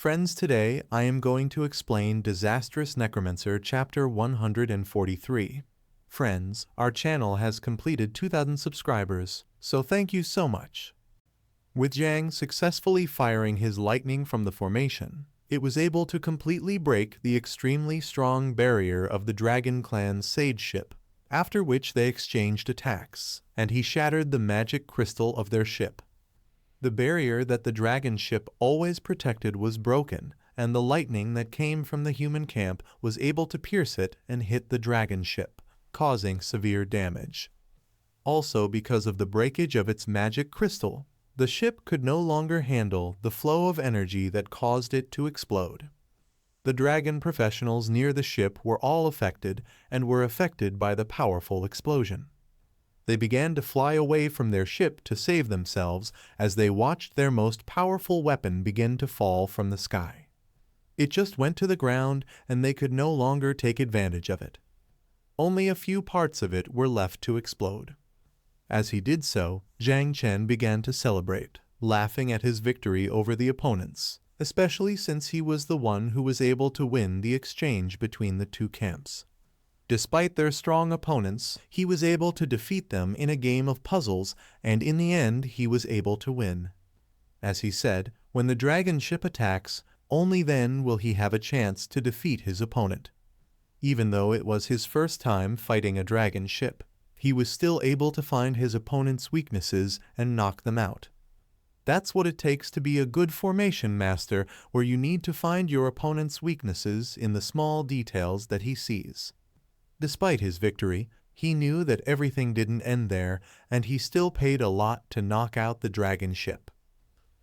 Friends, today I am going to explain Disastrous Necromancer Chapter 143. Friends, our channel has completed 2,000 subscribers, so thank you so much. With Zhang successfully firing his lightning from the formation, it was able to completely break the extremely strong barrier of the Dragon Clan's Sage ship, after which they exchanged attacks, and he shattered the magic crystal of their ship. The barrier that the dragon ship always protected was broken, and the lightning that came from the human camp was able to pierce it and hit the dragon ship, causing severe damage. Also, because of the breakage of its magic crystal, the ship could no longer handle the flow of energy that caused it to explode. The dragon professionals near the ship were all affected and were affected by the powerful explosion. They began to fly away from their ship to save themselves as they watched their most powerful weapon begin to fall from the sky. It just went to the ground and they could no longer take advantage of it. Only a few parts of it were left to explode. As he did so, Zhang Chen began to celebrate, laughing at his victory over the opponents, especially since he was the one who was able to win the exchange between the two camps. Despite their strong opponents, he was able to defeat them in a game of puzzles, and in the end he was able to win. As he said, when the dragon ship attacks, only then will he have a chance to defeat his opponent. Even though it was his first time fighting a dragon ship, he was still able to find his opponent's weaknesses and knock them out. That's what it takes to be a good formation master, where you need to find your opponent's weaknesses in the small details that he sees. Despite his victory, he knew that everything didn't end there, and he still paid a lot to knock out the dragon ship.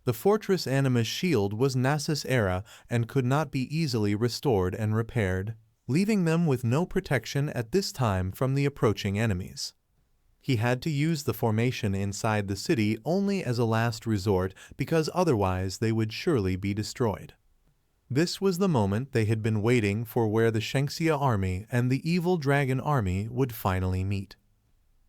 The fortress Anima's shield was Nasus era and could not be easily restored and repaired, leaving them with no protection at this time from the approaching enemies. He had to use the formation inside the city only as a last resort because otherwise they would surely be destroyed. This was the moment they had been waiting for, where the Shengxia army and the evil dragon army would finally meet.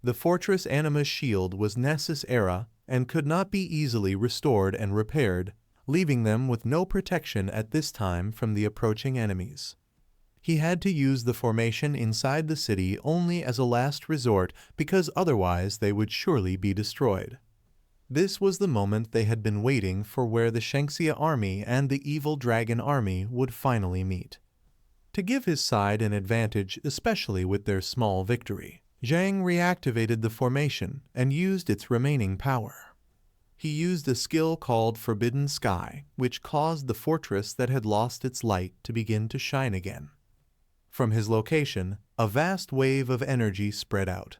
The fortress Anima's shield was Nasus era and could not be easily restored and repaired, leaving them with no protection at this time from the approaching enemies. He had to use the formation inside the city only as a last resort because otherwise they would surely be destroyed. This was the moment they had been waiting for, where the Shengxia army and the evil dragon army would finally meet. To give his side an advantage, especially with their small victory, Zhang reactivated the formation and used its remaining power. He used a skill called Forbidden Sky, which caused the fortress that had lost its light to begin to shine again. From his location, a vast wave of energy spread out,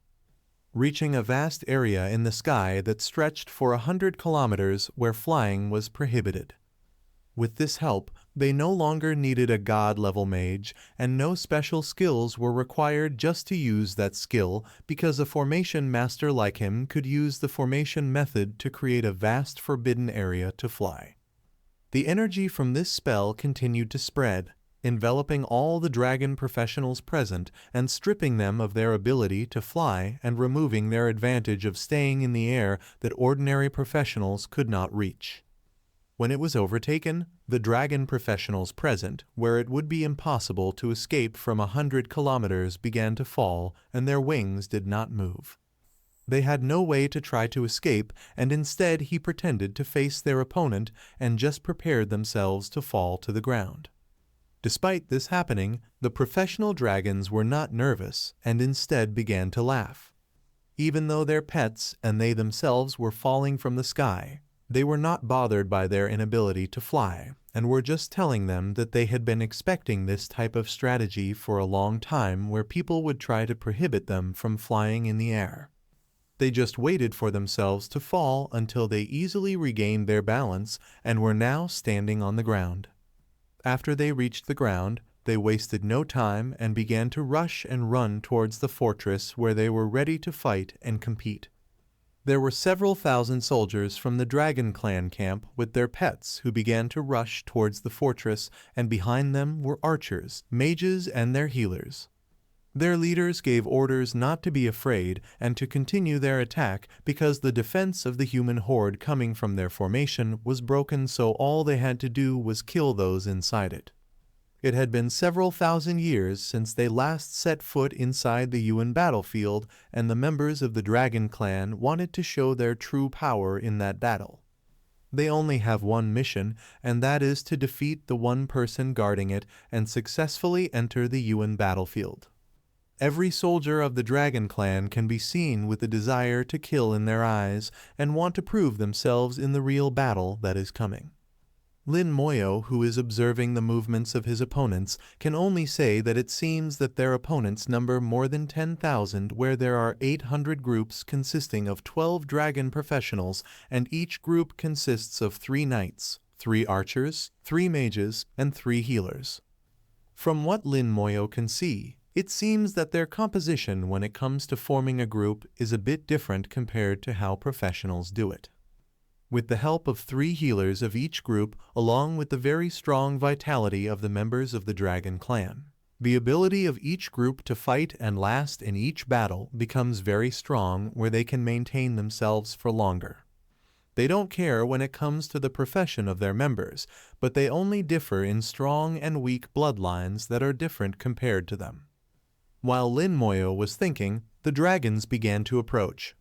reaching a vast area in the sky that stretched for 100 kilometers, where flying was prohibited. With this help, they no longer needed a god-level mage, and no special skills were required just to use that skill, because a formation master like him could use the formation method to create a vast forbidden area to fly. The energy from this spell continued to spread, enveloping all the dragon professionals present and stripping them of their ability to fly and removing their advantage of staying in the air that ordinary professionals could not reach. When it was overtaken, the dragon professionals present, where it would be impossible to escape from 100 kilometers, began to fall, and their wings did not move. They had no way to try to escape, and instead he pretended to face their opponent and just prepared themselves to fall to the ground. Despite this happening, the professional dragons were not nervous and instead began to laugh. Even though their pets and they themselves were falling from the sky, they were not bothered by their inability to fly and were just telling them that they had been expecting this type of strategy for a long time, where people would try to prohibit them from flying in the air. They just waited for themselves to fall until they easily regained their balance and were now standing on the ground. After they reached the ground, they wasted no time and began to rush and run towards the fortress, where they were ready to fight and compete. There were several thousand soldiers from the Dragon Clan camp with their pets who began to rush towards the fortress, and behind them were archers, mages, and their healers. Their leaders gave orders not to be afraid and to continue their attack because the defense of the human horde coming from their formation was broken, so all they had to do was kill those inside it. It had been several thousand years since they last set foot inside the Yuan battlefield, and the members of the Dragon Clan wanted to show their true power in that battle. They only have one mission, and that is to defeat the one person guarding it and successfully enter the Yuan battlefield. Every soldier of the Dragon Clan can be seen with the desire to kill in their eyes and want to prove themselves in the real battle that is coming. Lin Moyo, who is observing the movements of his opponents, can only say that it seems that their opponents number more than 10,000, where there are 800 groups consisting of 12 dragon professionals, and each group consists of 3 knights, 3 archers, 3 mages, and 3 healers. From what Lin Moyo can see, it seems that their composition when it comes to forming a group is a bit different compared to how professionals do it. With the help of 3 healers of each group, along with the very strong vitality of the members of the Dragon Clan, the ability of each group to fight and last in each battle becomes very strong, where they can maintain themselves for longer. They don't care when it comes to the profession of their members, but they only differ in strong and weak bloodlines that are different compared to them. While Lin Moyo was thinking, the dragons began to approach.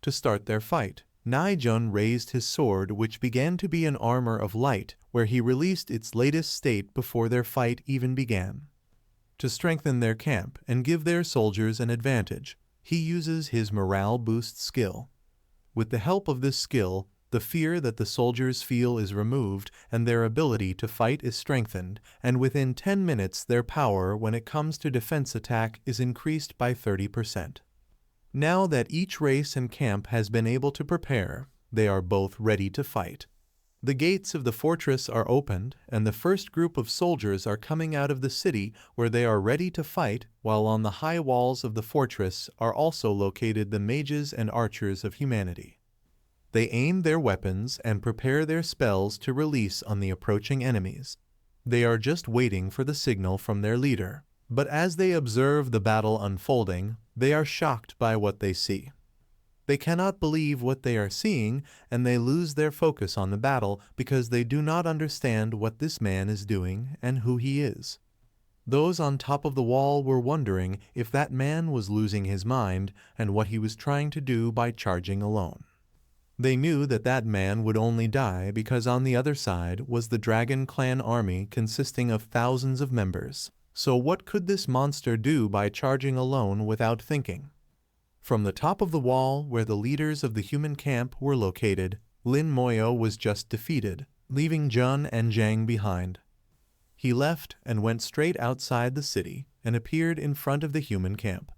To start their fight, Naijun raised his sword, which began to be an armor of light, where he released its latest state before their fight even began. To strengthen their camp and give their soldiers an advantage, he uses his morale boost skill. With the help of this skill, the fear that the soldiers feel is removed and their ability to fight is strengthened, and within 10 minutes their power when it comes to defense attack is increased by 30%. Now that each race and camp has been able to prepare, they are both ready to fight. The gates of the fortress are opened, and the first group of soldiers are coming out of the city, where they are ready to fight, while on the high walls of the fortress are also located the mages and archers of humanity. They aim their weapons and prepare their spells to release on the approaching enemies. They are just waiting for the signal from their leader. But as they observe the battle unfolding, they are shocked by what they see. They cannot believe what they are seeing, and they lose their focus on the battle because they do not understand what this man is doing and who he is. Those on top of the wall were wondering if that man was losing his mind and what he was trying to do by charging alone. They knew that that man would only die because on the other side was the Dragon Clan army consisting of thousands of members. So what could this monster do by charging alone without thinking? From the top of the wall where the leaders of the human camp were located, Lin Moyo was just defeated, leaving Jun and Zhang behind. He left and went straight outside the city and appeared in front of the human camp.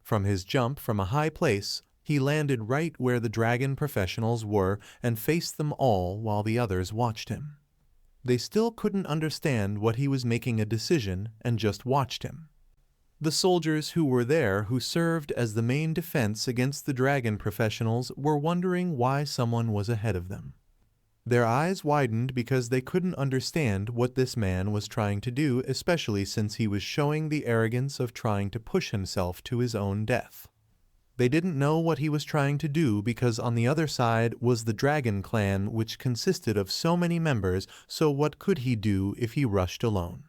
From his jump from a high place, he landed right where the dragon professionals were and faced them all while the others watched him. They still couldn't understand what he was making a decision and just watched him. The soldiers who were there, who served as the main defense against the dragon professionals, were wondering why someone was ahead of them. Their eyes widened because they couldn't understand what this man was trying to do, especially since he was showing the arrogance of trying to push himself to his own death. They didn't know what he was trying to do because on the other side was the Dragon Clan, which consisted of so many members, so what could he do if he rushed alone?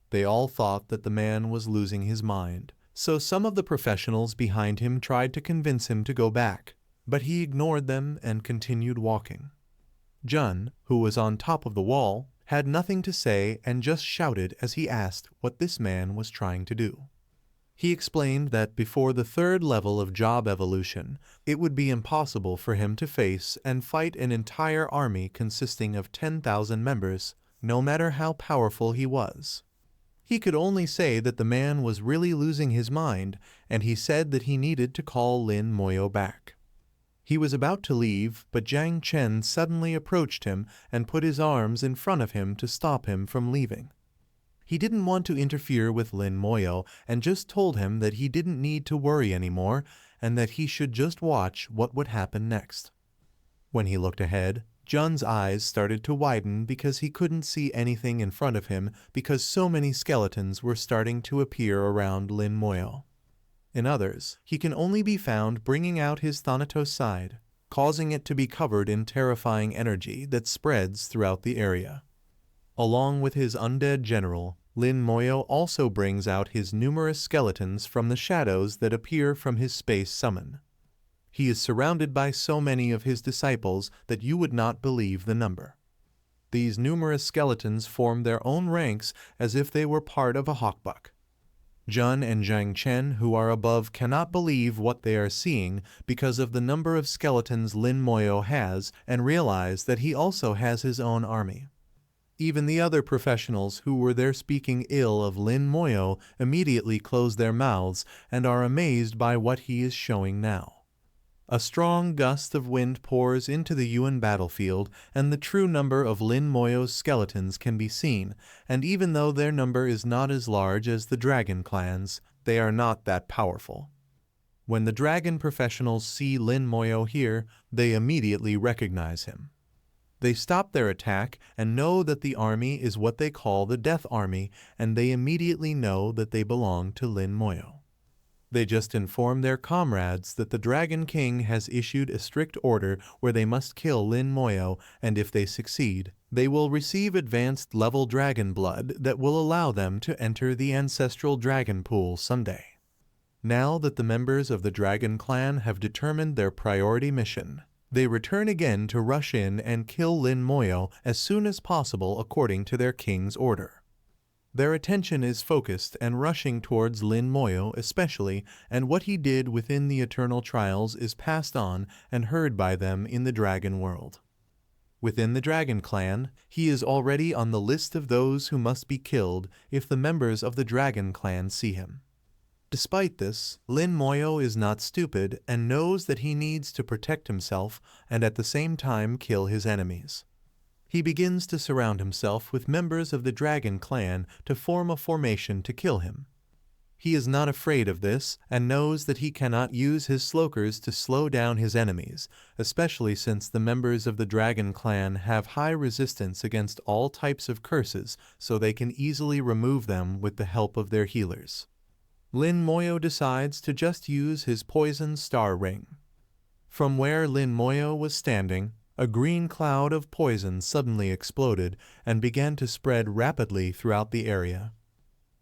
They all thought that the man was losing his mind, so some of the professionals behind him tried to convince him to go back, but he ignored them and continued walking. Jun, who was on top of the wall, had nothing to say and just shouted as he asked what this man was trying to do. He explained that before the 3rd level of job evolution, it would be impossible for him to face and fight an entire army consisting of 10,000 members, no matter how powerful he was. He could only say that the man was really losing his mind, and he said that he needed to call Lin Moyo back. He was about to leave, but Jiang Chen suddenly approached him and put his arms in front of him to stop him from leaving. He didn't want to interfere with Lin Moyo and just told him that he didn't need to worry anymore and that he should just watch what would happen next. When he looked ahead, Jun's eyes started to widen because he couldn't see anything in front of him because so many skeletons were starting to appear around Lin Moyo. In others, he can only be found bringing out his Thanatos side, causing it to be covered in terrifying energy that spreads throughout the area. Along with his undead general, Lin Moyo also brings out his numerous skeletons from the shadows that appear from his space summon. He is surrounded by so many of his disciples that you would not believe the number. These numerous skeletons form their own ranks as if they were part of a hawkbuck. Jun and Zhang Chen, who are above, cannot believe what they are seeing because of the number of skeletons Lin Moyo has and realize that he also has his own army. Even the other professionals who were there speaking ill of Lin Moyo immediately close their mouths and are amazed by what he is showing now. A strong gust of wind pours into the Yuan battlefield, and the true number of Lin Moyo's skeletons can be seen, and even though their number is not as large as the dragon clans, they are not that powerful. When the dragon professionals see Lin Moyo here, they immediately recognize him. They stop their attack and know that the army is what they call the Death Army, and they immediately know that they belong to Lin Moyo. They just inform their comrades that the Dragon King has issued a strict order where they must kill Lin Moyo, and if they succeed, they will receive advanced level dragon blood that will allow them to enter the ancestral dragon pool someday. Now that the members of the Dragon Clan have determined their priority mission, they return again to rush in and kill Lin Moyo as soon as possible according to their king's order. Their attention is focused and rushing towards Lin Moyo especially, and what he did within the Eternal Trials is passed on and heard by them in the Dragon World. Within the Dragon Clan, he is already on the list of those who must be killed if the members of the Dragon Clan see him. Despite this, Lin Moyo is not stupid and knows that he needs to protect himself and at the same time kill his enemies. He begins to surround himself with members of the Dragon Clan to form a formation to kill him. He is not afraid of this and knows that he cannot use his slokers to slow down his enemies, especially since the members of the Dragon Clan have high resistance against all types of curses, so they can easily remove them with the help of their healers. Lin Moyo decides to just use his poison star ring. From where Lin Moyo was standing, a green cloud of poison suddenly exploded and began to spread rapidly throughout the area.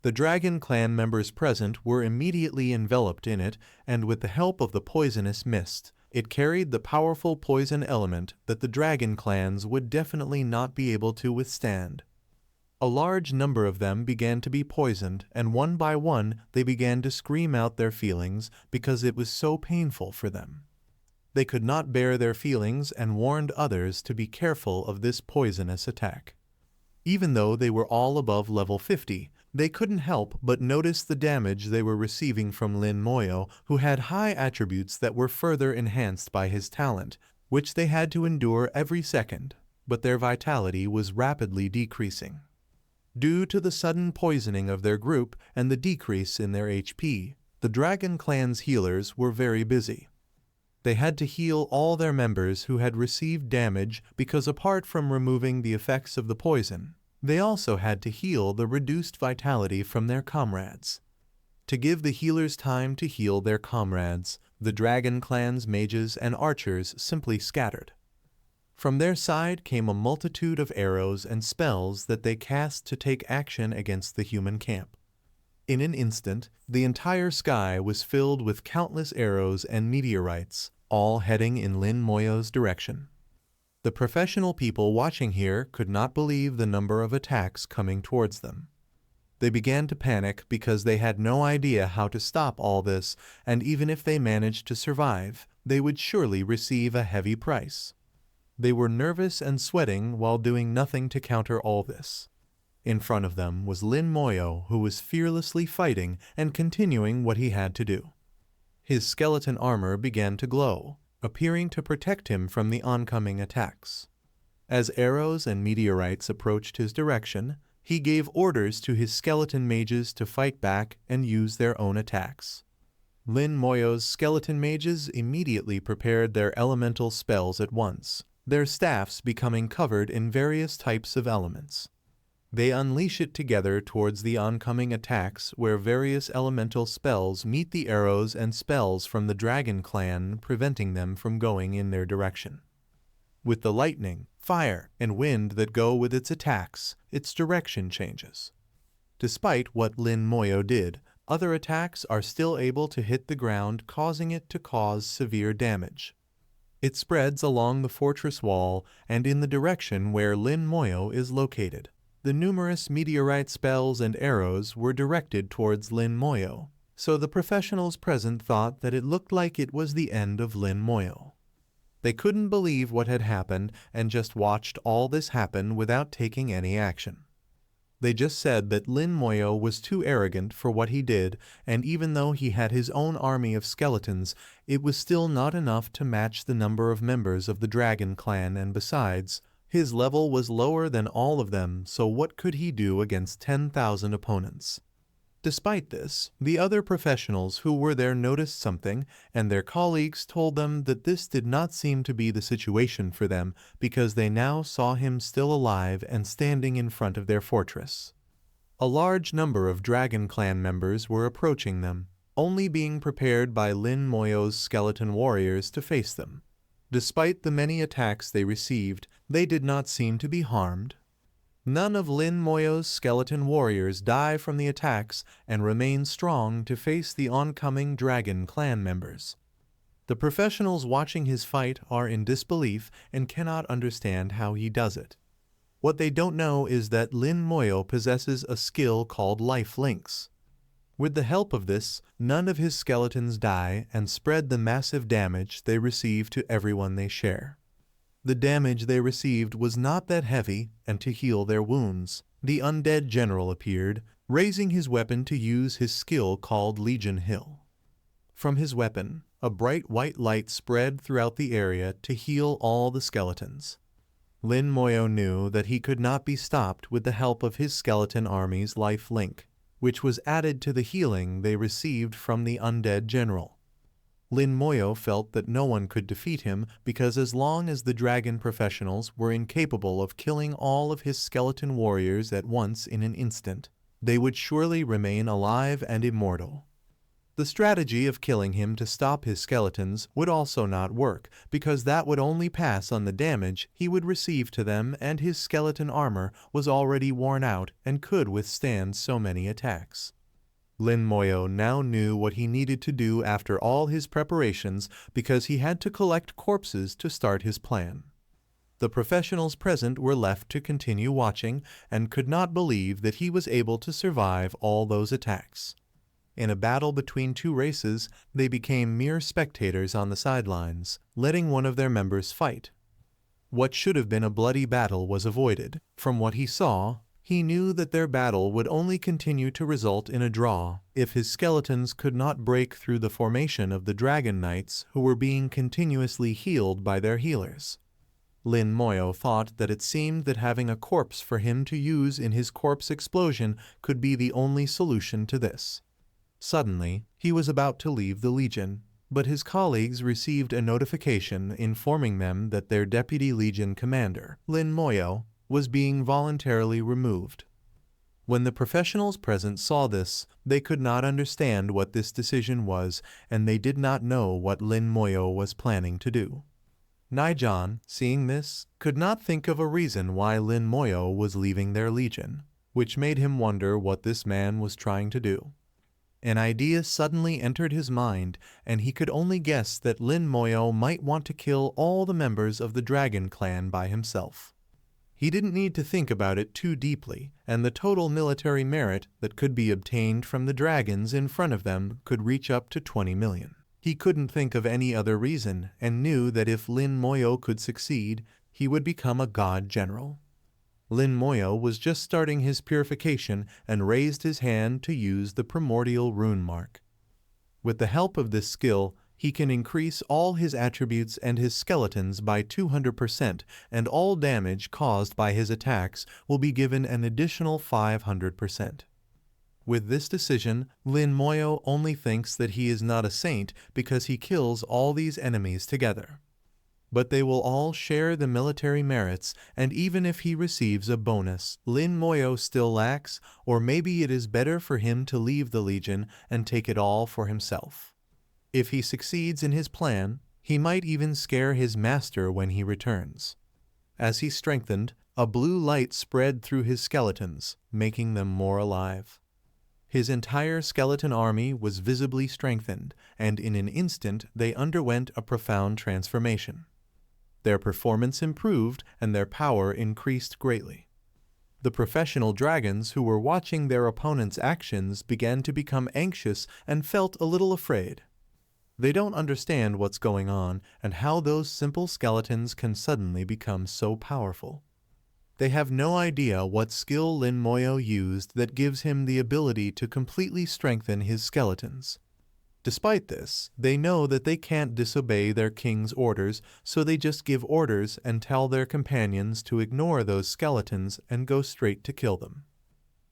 The Dragon Clan members present were immediately enveloped in it, and with the help of the poisonous mist, it carried the powerful poison element that the Dragon Clans would definitely not be able to withstand. A large number of them began to be poisoned, and one by one they began to scream out their feelings because it was so painful for them. They could not bear their feelings and warned others to be careful of this poisonous attack. Even though they were all above level 50, they couldn't help but notice the damage they were receiving from Lin Moyo, who had high attributes that were further enhanced by his talent, which they had to endure every second, but their vitality was rapidly decreasing. Due to the sudden poisoning of their group and the decrease in their HP, the Dragon Clan's healers were very busy. They had to heal all their members who had received damage because apart from removing the effects of the poison, they also had to heal the reduced vitality from their comrades. To give the healers time to heal their comrades, the Dragon Clan's mages and archers simply scattered. From their side came a multitude of arrows and spells that they cast to take action against the human camp. In an instant, the entire sky was filled with countless arrows and meteorites, all heading in Lin Moyo's direction. The professional people watching here could not believe the number of attacks coming towards them. They began to panic because they had no idea how to stop all this, and even if they managed to survive, they would surely receive a heavy price. They were nervous and sweating while doing nothing to counter all this. In front of them was Lin Moyo, who was fearlessly fighting and continuing what he had to do. His skeleton armor began to glow, appearing to protect him from the oncoming attacks. As arrows and meteorites approached his direction, he gave orders to his skeleton mages to fight back and use their own attacks. Lin Moyo's skeleton mages immediately prepared their elemental spells at once, their staffs becoming covered in various types of elements. They unleash it together towards the oncoming attacks where various elemental spells meet the arrows and spells from the Dragon Clan, preventing them from going in their direction. With the lightning, fire, and wind that go with its attacks, its direction changes. Despite what Lin Moyo did, other attacks are still able to hit the ground, causing it to cause severe damage. It spreads along the fortress wall and in the direction where Lin Moyo is located. The numerous meteorite spells and arrows were directed towards Lin Moyo, so the professionals present thought that it looked like it was the end of Lin Moyo. They couldn't believe what had happened and just watched all this happen without taking any action. They just said that Lin Moyo was too arrogant for what he did, and even though he had his own army of skeletons, it was still not enough to match the number of members of the Dragon Clan, and besides, his level was lower than all of them, so what could he do against 10,000 opponents? Despite this, the other professionals who were there noticed something, and their colleagues told them that this did not seem to be the situation for them because they now saw him still alive and standing in front of their fortress. A large number of Dragon Clan members were approaching them, only being prepared by Lin Moyo's skeleton warriors to face them. Despite the many attacks they received, they did not seem to be harmed. None of Lin Moyo's skeleton warriors die from the attacks and remain strong to face the oncoming Dragon Clan members. The professionals watching his fight are in disbelief and cannot understand how he does it. What they don't know is that Lin Moyo possesses a skill called life links. With the help of this, none of his skeletons die and spread the massive damage they receive to everyone they share. The damage they received was not that heavy, and to heal their wounds, the undead general appeared, raising his weapon to use his skill called Legion Hill. From his weapon, a bright white light spread throughout the area to heal all the skeletons. Lin Moyo knew that he could not be stopped with the help of his skeleton army's life link, which was added to the healing they received from the undead general. Lin Moyo felt that no one could defeat him because as long as the dragon professionals were incapable of killing all of his skeleton warriors at once in an instant, they would surely remain alive and immortal. The strategy of killing him to stop his skeletons would also not work, because that would only pass on the damage he would receive to them, and his skeleton armor was already worn out and could withstand so many attacks. Lin Moyo now knew what he needed to do after all his preparations, because he had to collect corpses to start his plan. The professionals present were left to continue watching and could not believe that he was able to survive all those attacks. In a battle between two races, they became mere spectators on the sidelines, letting one of their members fight. What should have been a bloody battle was avoided. From what he saw, he knew that their battle would only continue to result in a draw if his skeletons could not break through the formation of the Dragon Knights who were being continuously healed by their healers. Lin Moyo thought that it seemed that having a corpse for him to use in his corpse explosion could be the only solution to this. Suddenly, he was about to leave the Legion, but his colleagues received a notification informing them that their deputy Legion commander, Lin Moyo, was being voluntarily removed. When the professionals present saw this, they could not understand what this decision was, and they did not know what Lin Moyo was planning to do. Naijan, seeing this, could not think of a reason why Lin Moyo was leaving their Legion, which made him wonder what this man was trying to do. An idea suddenly entered his mind, and he could only guess that Lin Moyo might want to kill all the members of the Dragon Clan by himself. He didn't need to think about it too deeply, and the total military merit that could be obtained from the dragons in front of them could reach up to 20 million. He couldn't think of any other reason, and knew that if Lin Moyo could succeed, he would become a god general. Lin Moyo was just starting his purification and raised his hand to use the primordial rune mark. With the help of this skill, he can increase all his attributes and his skeletons by 200%, and all damage caused by his attacks will be given an additional 500%. With this decision, Lin Moyo only thinks that he is not a saint because he kills all these enemies together. but they will all share the military merits, and even if he receives a bonus, Lin Moyo still lacks, or maybe it is better for him to leave the Legion and take it all for himself. If he succeeds in his plan, he might even scare his master when he returns. As he strengthened, a blue light spread through his skeletons, making them more alive. His entire skeleton army was visibly strengthened, and in an instant they underwent a profound transformation. Their performance improved and their power increased greatly. The professional dragons who were watching their opponents' actions began to become anxious and felt a little afraid. They don't understand what's going on and how those simple skeletons can suddenly become so powerful. They have no idea what skill Lin Moyo used that gives him the ability to completely strengthen his skeletons. Despite this, they know that they can't disobey their king's orders, so they just give orders and tell their companions to ignore those skeletons and go straight to kill them.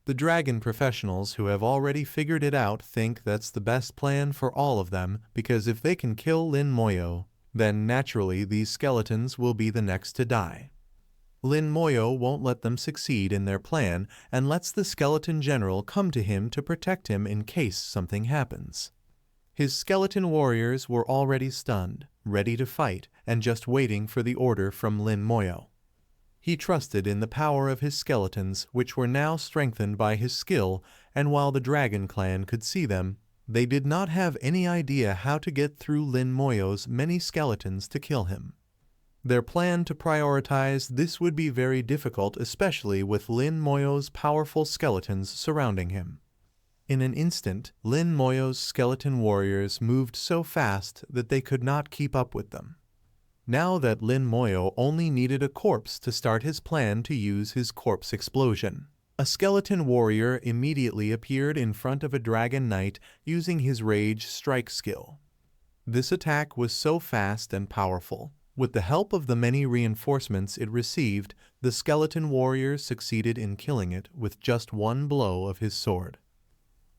The dragon professionals who have already figured it out think that's the best plan for all of them, because if they can kill Lin Moyo, then naturally these skeletons will be the next to die. Lin Moyo won't let them succeed in their plan and lets the skeleton general come to him to protect him in case something happens. His skeleton warriors were already stunned, ready to fight, and just waiting for the order from Lin Moyo. He trusted in the power of his skeletons, which were now strengthened by his skill, and while the Dragon Clan could see them, they did not have any idea how to get through Lin Moyo's many skeletons to kill him. Their plan to prioritize this would be very difficult, especially with Lin Moyo's powerful skeletons surrounding him. In an instant, Lin Moyo's skeleton warriors moved so fast that they could not keep up with them. Now that Lin Moyo only needed a corpse to start his plan to use his corpse explosion, a skeleton warrior immediately appeared in front of a dragon knight using his rage strike skill. This attack was so fast and powerful. With the help of the many reinforcements it received, the skeleton warrior succeeded in killing it with just one blow of his sword.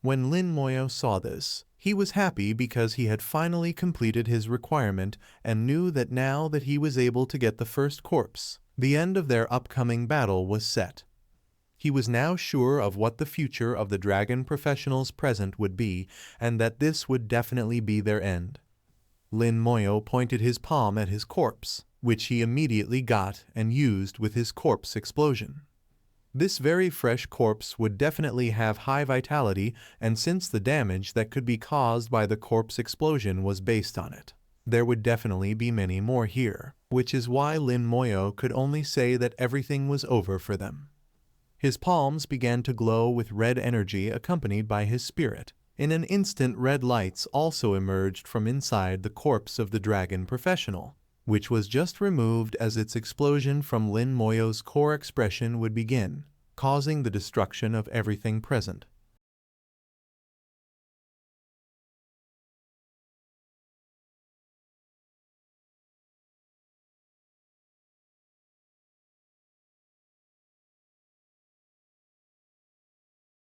When Lin Moyo saw this, he was happy because he had finally completed his requirement and knew that now that he was able to get the first corpse, the end of their upcoming battle was set. He was now sure of what the future of the dragon professionals present would be, and that this would definitely be their end. Lin Moyo pointed his palm at his corpse, which he immediately got and used with his corpse explosion. This very fresh corpse would definitely have high vitality, and since the damage that could be caused by the corpse explosion was based on it, there would definitely be many more here, which is why Lin Moyo could only say that everything was over for them. His palms began to glow with red energy accompanied by his spirit. In an instant, red lights also emerged from inside the corpse of the dragon professional, which was just removed as its explosion from Lin Moyo's core expression would begin, causing the destruction of everything present.